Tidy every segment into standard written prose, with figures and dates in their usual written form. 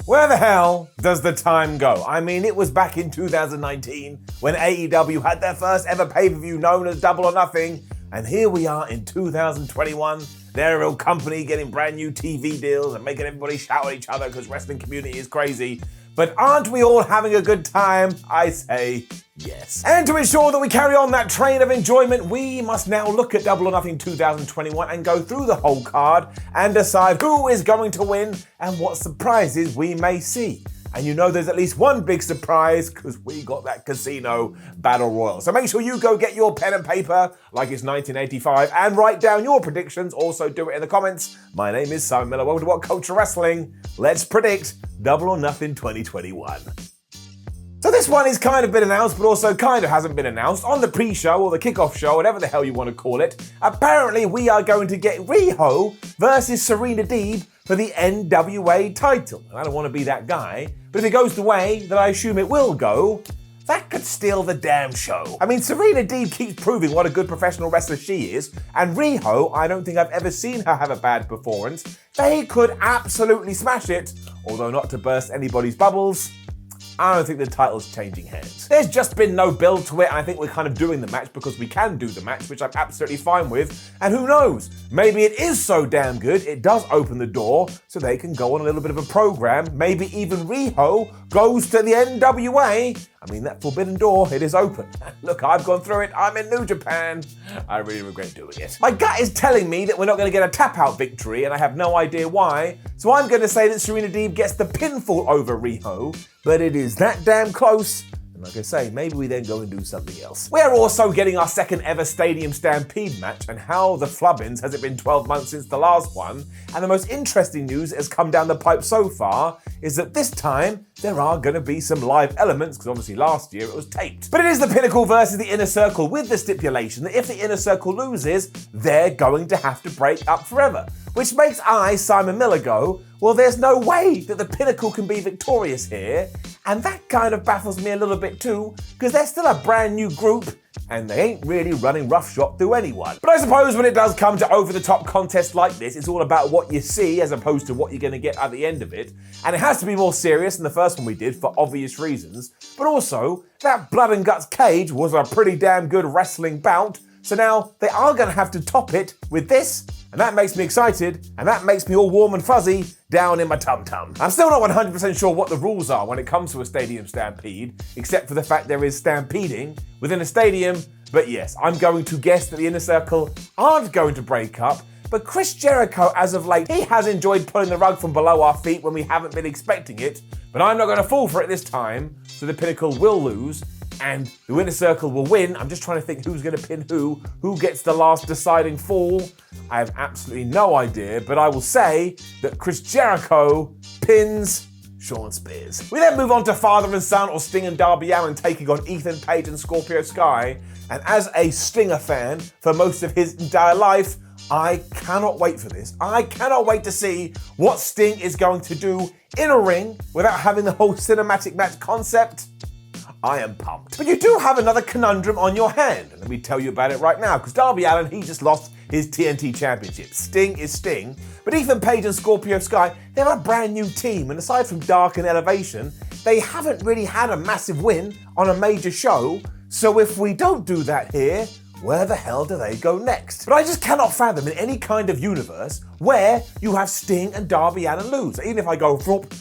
Where the hell does the time go? I mean, it was back in 2019 when AEW had their first ever pay-per-view known as Double or Nothing, and here we are in 2021. They're a real company getting brand new TV deals and making everybody shout at each other because wrestling community is crazy. But aren't we all having a good time? I say yes. And to ensure that we carry on that train of enjoyment, we must now look at Double or Nothing 2021 and go through the whole card and decide who is going to win and what surprises we may see. And you know there's at least one big surprise because we got that casino battle royal. So make sure you go get your pen and paper like it's 1985 and write down your predictions. Also do it in the comments. My name is Simon Miller. Welcome to What Culture Wrestling. Let's predict Double or Nothing 2021. So this one is kind of been announced, but also kind of hasn't been announced. On the pre-show or the kickoff show, whatever the hell you want to call it, apparently we are going to get Rhea versus Serena Deeb for the NWA title. And I don't want to be that guy, but if it goes the way that I assume it will go, that could steal the damn show. I mean, Serena Deeb keeps proving what a good professional wrestler she is, and Rhea, I don't think I've ever seen her have a bad performance. They could absolutely smash it, although not to burst anybody's bubbles, I don't think the title's changing hands. There's just been no build to it, and I think we're kind of doing the match because we can do the match, which I'm absolutely fine with. And who knows, maybe it is so damn good, it does open the door so they can go on a little bit of a program. Maybe even Rhea goes to the NWA. I mean, that forbidden door, it is open. Look, I've gone through it. I'm in New Japan. I really regret doing it. My gut is telling me that we're not going to get a tap-out victory, and I have no idea why. So I'm going to say that Serena Deeb gets the pinfall over Rhea, but it is that damn close. And like I say, maybe we then go and do something else. We're also getting our second ever Stadium Stampede match, and how the flubbins has it been 12 months since the last one? And the most interesting news that has come down the pipe so far is that this time there are going to be some live elements, because obviously last year it was taped. But it is the Pinnacle versus the Inner Circle, with the stipulation that if the Inner Circle loses, they're going to have to break up forever. Which makes I, Simon Miller, go, well, there's no way that the Pinnacle can be victorious here. And that kind of baffles me a little bit too, because they're still a brand new group and they ain't really running roughshod through anyone. But I suppose when it does come to over-the-top contests like this, it's all about what you see as opposed to what you're going to get at the end of it. And it has to be more serious than the first one we did for obvious reasons. But also, that Blood and Guts cage was a pretty damn good wrestling bout. So now they are going to have to top it with this. And that makes me excited, and that makes me all warm and fuzzy down in my tum-tum. I'm still not 100% sure what the rules are when it comes to a stadium stampede, except for the fact there is stampeding within a stadium. But yes, I'm going to guess that the Inner Circle aren't going to break up. But Chris Jericho, as of late, he has enjoyed pulling the rug from below our feet when we haven't been expecting it. But I'm not going to fall for it this time, so the Pinnacle will lose. And the Inner Circle will win. I'm just trying to think who's going to pin who gets the last deciding fall. I have absolutely no idea, but I will say that Chris Jericho pins Shawn Spears. We then move on to father and son, or Sting and Darby Allin, taking on Ethan Page and Scorpio Sky. And as a Stinger fan for most of his entire life, I cannot wait for this. I cannot wait to see what Sting is going to do in a ring without having the whole cinematic match concept. I am pumped. But you do have another conundrum on your hand, and let me tell you about it right now, because Darby Allin, he just lost his TNT Championship. Sting is Sting, but Ethan Page and Scorpio Sky, they're a brand new team, and aside from Dark and Elevation, they haven't really had a massive win on a major show, so if we don't do that here, where the hell do they go next? But I just cannot fathom in any kind of universe where you have Sting and Darby Allin lose. Even if I go,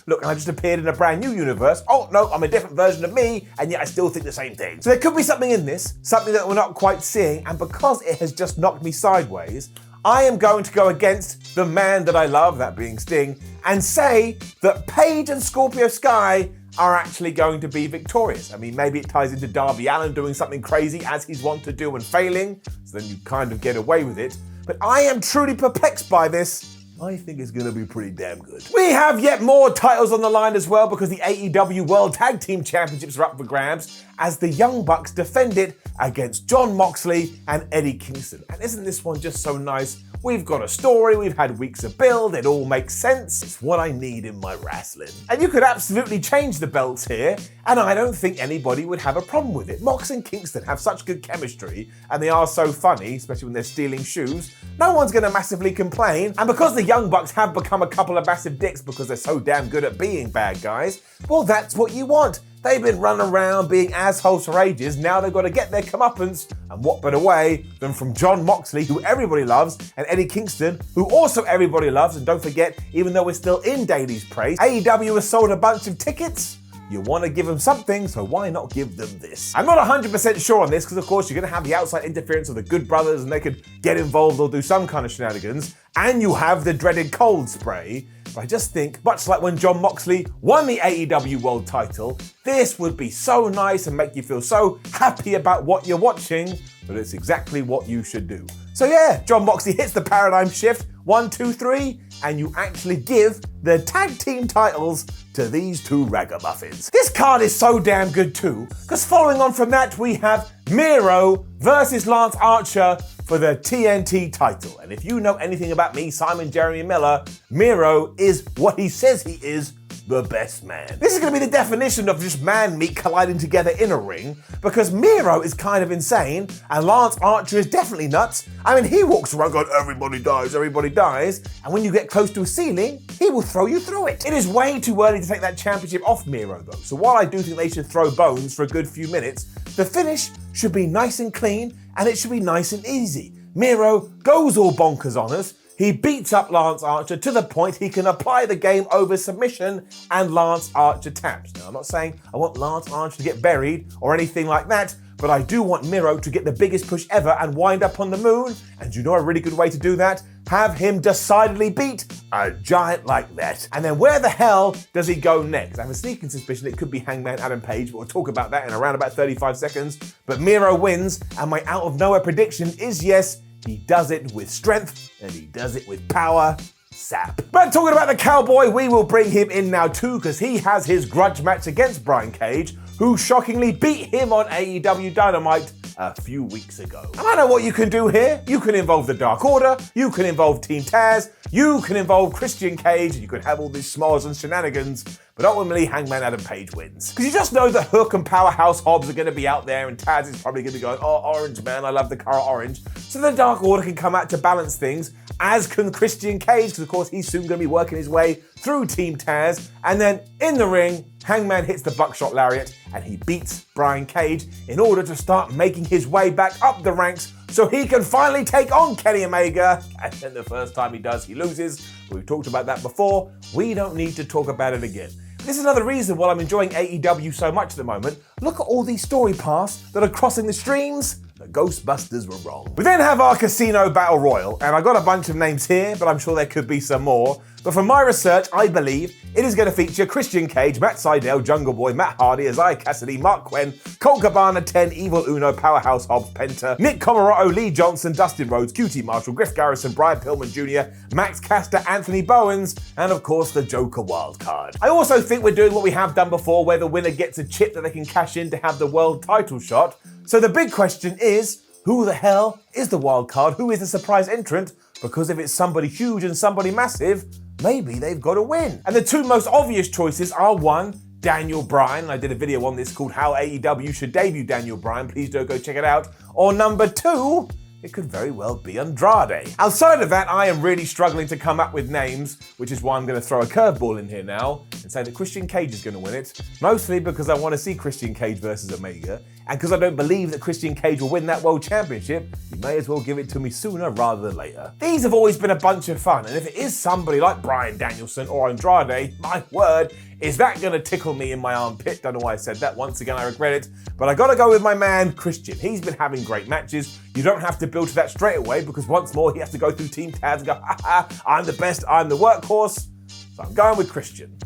look, I just appeared in a brand new universe. Oh, no, I'm a different version of me, and yet I still think the same thing. So there could be something in this, something that we're not quite seeing, and because it has just knocked me sideways, I am going to go against the man that I love, that being Sting, and say that Page and Scorpio Sky are actually going to be victorious. I mean, maybe it ties into Darby Allin doing something crazy as he's wont to do and failing, so then you kind of get away with it. But I am truly perplexed by this. I think it's going to be pretty damn good. We have yet more titles on the line as well, because the AEW World Tag Team Championships are up for grabs as the Young Bucks defend it against Jon Moxley and Eddie Kingston. And isn't this one just so nice? we've got a story, we've had weeks of build, it all makes sense. It's what I need in my wrestling. And you could absolutely change the belts here, and I don't think anybody would have a problem with it. Mox and Kingston have such good chemistry, and they are so funny, especially when they're stealing shoes. No one's going to massively complain, and because the Young Bucks have become a couple of massive dicks because they're so damn good at being bad guys, well, that's what you want. They've been running around being assholes for ages, now they've got to get their comeuppance, and what better way than from Jon Moxley, who everybody loves, and Eddie Kingston, who also everybody loves, and don't forget, even though we're still in Daily's praise, AEW has sold a bunch of tickets. You want to give them something, so why not give them this? I'm not 100% sure on this, because of course you're going to have the outside interference of the Good Brothers, and they could get involved or do some kind of shenanigans, and you have the dreaded cold spray. But I just think, much like when Jon Moxley won the AEW World title, this would be so nice and make you feel so happy about what you're watching, but it's exactly what you should do. So yeah, Jon Moxley hits the paradigm shift, 1, 2, 3, and you actually give the tag team titles to these two ragamuffins. This card is so damn good too, because following on from that, we have Miro versus Lance Archer for the TNT title. And if you know anything about me, Simon Jeremy Miller, Miro is what he says he is, the best man. This is going to be the definition of just man meat colliding together in a ring, because Miro is kind of insane, and Lance Archer is definitely nuts. I mean, he walks around going, everybody dies, and when you get close to a ceiling, he will throw you through it. It is way too early to take that championship off Miro though, so while I do think they should throw bones for a good few minutes, the finish should be nice and clean, and it should be nice and easy. Miro goes all bonkers on us. He beats up Lance Archer to the point he can apply the game over submission, and Lance Archer taps. Now, I'm not saying I want Lance Archer to get buried or anything like that, but I do want Miro to get the biggest push ever and wind up on the moon. And you know a really good way to do that? Have him decidedly beat a giant like that. And then where the hell does he go next? I have a sneaking suspicion it could be Hangman Adam Page, but we'll talk about that in around about 35 seconds. But Miro wins, and my out of nowhere prediction is yes, he does it with strength, and he does it with power. Sap. But talking about the cowboy, we will bring him in now too, because he has his grudge match against Brian Cage, who shockingly beat him on AEW Dynamite a few weeks ago. And I know what you can do here. You can involve the Dark Order, you can involve Team Taz, you can involve Christian Cage, and you can have all these smiles and shenanigans, but ultimately Hangman Adam Page wins. Because you just know that Hook and Powerhouse Hobbs are going to be out there, and Taz is probably going to be going, oh, Orange Man, I love the color orange. So the Dark Order can come out to balance things, as can Christian Cage, because of course he's soon going to be working his way through Team Taz, and then in the ring, Hangman hits the buckshot lariat, and he beats Brian Cage in order to start making his way back up the ranks so he can finally take on Kenny Omega. And then the first time he does, he loses. We've talked about that before. We don't need to talk about it again. This is another reason why I'm enjoying AEW so much at the moment. Look at all these story paths that are crossing the streams. The Ghostbusters were wrong. We then have our Casino Battle Royal, and I got a bunch of names here, but I'm sure there could be some more. But from my research, I believe it is going to feature Christian Cage, Matt Sydal, Jungle Boy, Matt Hardy, Isaiah Cassidy, Mark Quinn, Colt Cabana, 10, Evil Uno, Powerhouse Hobbs, Penta, Nick Comoroto, Lee Johnson, Dustin Rhodes, QT Marshall, Griff Garrison, Brian Pillman Jr., Max Caster, Anthony Bowens, and of course the Joker wildcard. I also think we're doing what we have done before, where the winner gets a chip that they can cash in to have the world title shot. So the big question is, who the hell is the wildcard? Who is the surprise entrant? Because if it's somebody huge and somebody massive, maybe they've got to win. And the two most obvious choices are one, Daniel Bryan. I did a video on this called How AEW Should Debut Daniel Bryan. Please do go check it out. Or number two, it could very well be Andrade. Outside of that, I am really struggling to come up with names, which is why I'm going to throw a curveball in here now and say that Christian Cage is going to win it, mostly because I want to see Christian Cage versus Omega, and because I don't believe that Christian Cage will win that World Championship, you may as well give it to me sooner rather than later. These have always been a bunch of fun, and if it is somebody like Bryan Danielson or Andrade, my word, is that going to tickle me in my armpit? Don't know why I said that. Once again, I regret it. But I got to go with my man, Christian. He's been having great matches. You don't have to build to that straight away, because once more, he has to go through Team Taz and go, ha ha, I'm the best, I'm the workhorse. So I'm going with Christian.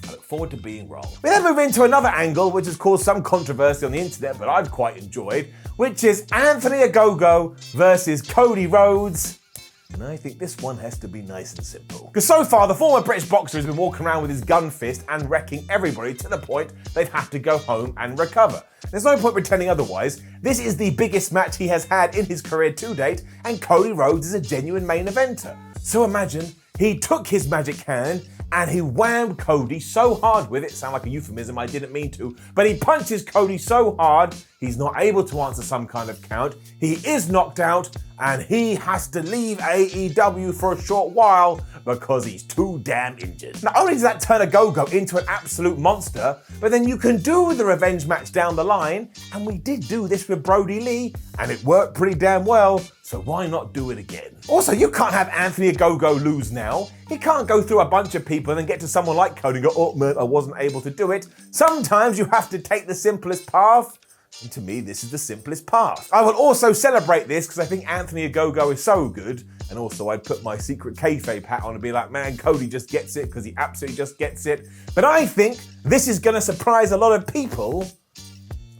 I look forward to being wrong. We then move into another angle, which has caused some controversy on the internet, but I've quite enjoyed, which is Anthony Ogogo versus Cody Rhodes. And I think this one has to be nice and simple. Because so far, the former British boxer has been walking around with his gun fist and wrecking everybody to the point they've had to go home and recover. There's no point pretending otherwise. This is the biggest match he has had in his career to date, and Cody Rhodes is a genuine main eventer. So imagine he took his magic hand and he whammed Cody so hard with it, sound like a euphemism, I didn't mean to, but he punches Cody so hard, he's not able to answer some kind of count, he is knocked out, and he has to leave AEW for a short while because he's too damn injured. Not only does that turn a go-go into an absolute monster, but then you can do the revenge match down the line, and we did do this with Brody Lee, and it worked pretty damn well, so why not do it again? Also, you can't have Anthony Ogogo lose now. He can't go through a bunch of people and then get to someone like Cody and go, oh man, I wasn't able to do it. Sometimes you have to take the simplest path. And to me, this is the simplest path. I will also celebrate this because I think Anthony Ogogo is so good. And also I'd put my secret kayfabe hat on and be like, man, Cody just gets it because he absolutely just gets it. But I think this is going to surprise a lot of people.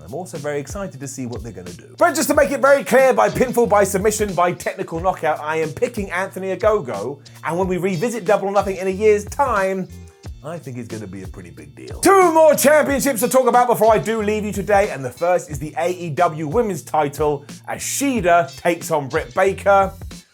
I'm also very excited to see what they're going to do. But just to make it very clear, by pinfall, by submission, by technical knockout, I am picking Anthony Ogogo. And when we revisit Double or Nothing in a year's time, I think it's going to be a pretty big deal. 2 more championships to talk about before I do leave you today, and the first is the AEW Women's title as Shayna takes on Britt Baker.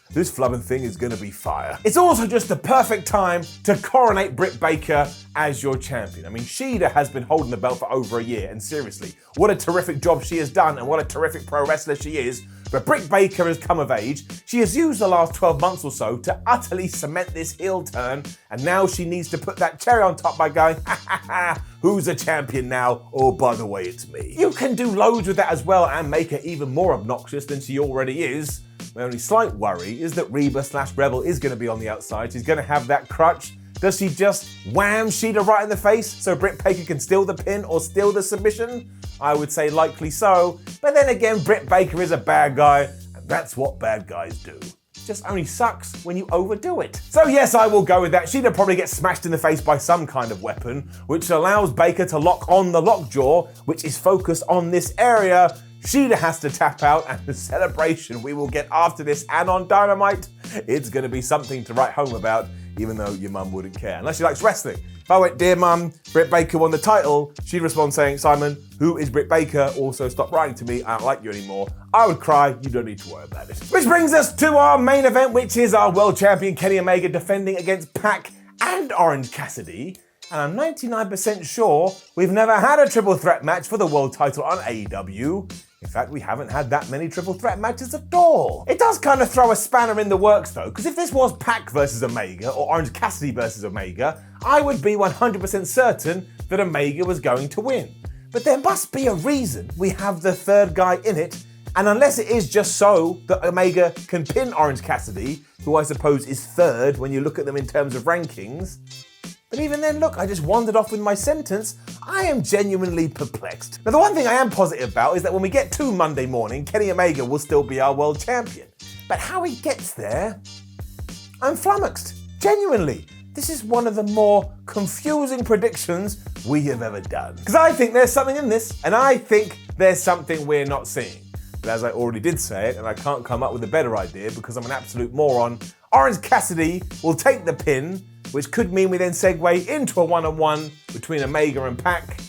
This flubbing thing is going to be fire. It's also just the perfect time to coronate Britt Baker as your champion. I mean, Shayna has been holding the belt for over a year, and seriously, what a terrific job she has done and what a terrific pro wrestler she is. But Britt Baker has come of age. She has used the last 12 months or so to utterly cement this heel turn, and now she needs to put that cherry on top by going, ha ha ha, who's a champion now? Oh, by the way, it's me. You can do loads with that as well and make her even more obnoxious than she already is. My only slight worry is that Reba/Rebel is going to be on the outside. She's going to have that crutch. Does she just wham Shayna right in the face so Britt Baker can steal the pin or steal the submission? I would say likely so. But then again, Britt Baker is a bad guy, and that's what bad guys do. It just only sucks when you overdo it. So yes, I will go with that. Shayna probably gets smashed in the face by some kind of weapon, which allows Baker to lock on the lockjaw, which is focused on this area. Shayna has to tap out, and the celebration we will get after this and on Dynamite, it's going to be something to write home about, even though your mum wouldn't care, unless she likes wrestling. If I went, dear mum, Britt Baker won the title, she'd respond saying, Simon, who is Britt Baker? Also, stop writing to me, I don't like you anymore. I would cry, you don't need to worry about it. Which brings us to our main event, which is our world champion Kenny Omega defending against Pac and Orange Cassidy. And I'm 99% sure we've never had a triple threat match for the world title on AEW. In fact, we haven't had that many triple threat matches at all. It does kind of throw a spanner in the works though, because if this was Pac versus Omega or Orange Cassidy versus Omega, I would be 100% certain that Omega was going to win. But there must be a reason we have the third guy in it, and unless it is just so that Omega can pin Orange Cassidy, who I suppose is third when you look at them in terms of rankings. But even then, look, I just wandered off with my sentence. I am genuinely perplexed. Now, the one thing I am positive about is that when we get to Monday morning, Kenny Omega will still be our world champion. But how he gets there, I'm flummoxed. Genuinely. This is one of the more confusing predictions we have ever done. Because I think there's something in this, and I think there's something we're not seeing. But as I already did say it, and I can't come up with a better idea because I'm an absolute moron, Orange Cassidy will take the pin, which could mean we then segue into a one-on-one between Omega and Pac.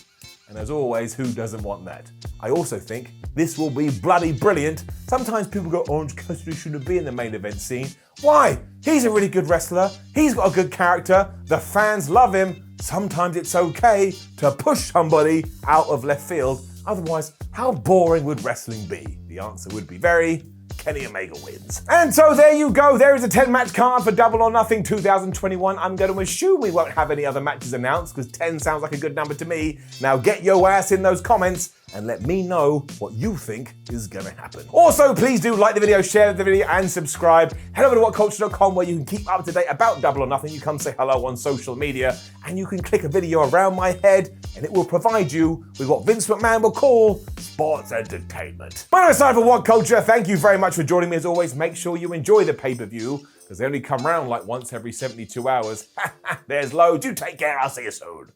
And as always, who doesn't want that? I also think this will be bloody brilliant. Sometimes people go, Orange Cassidy shouldn't be in the main event scene. Why? He's a really good wrestler. He's got a good character. The fans love him. Sometimes it's okay to push somebody out of left field. Otherwise, how boring would wrestling be? The answer would be very... Kenny Omega wins. And so there you go. There is a 10-match card for Double or Nothing 2021. I'm going to assume we won't have any other matches announced because 10 sounds like a good number to me. Now get your ass in those comments and let me know what you think is going to happen. Also, please do like the video, share the video, and subscribe. Head over to whatculture.com where you can keep up to date about Double or Nothing. You come say hello on social media, and you can click a video around my head, and it will provide you with what Vince McMahon will call sports entertainment. But aside from What Culture, thank you very much for joining me as always. Make sure you enjoy the pay-per-view, because they only come round like once every 72 hours. There's loads. You take care. I'll see you soon.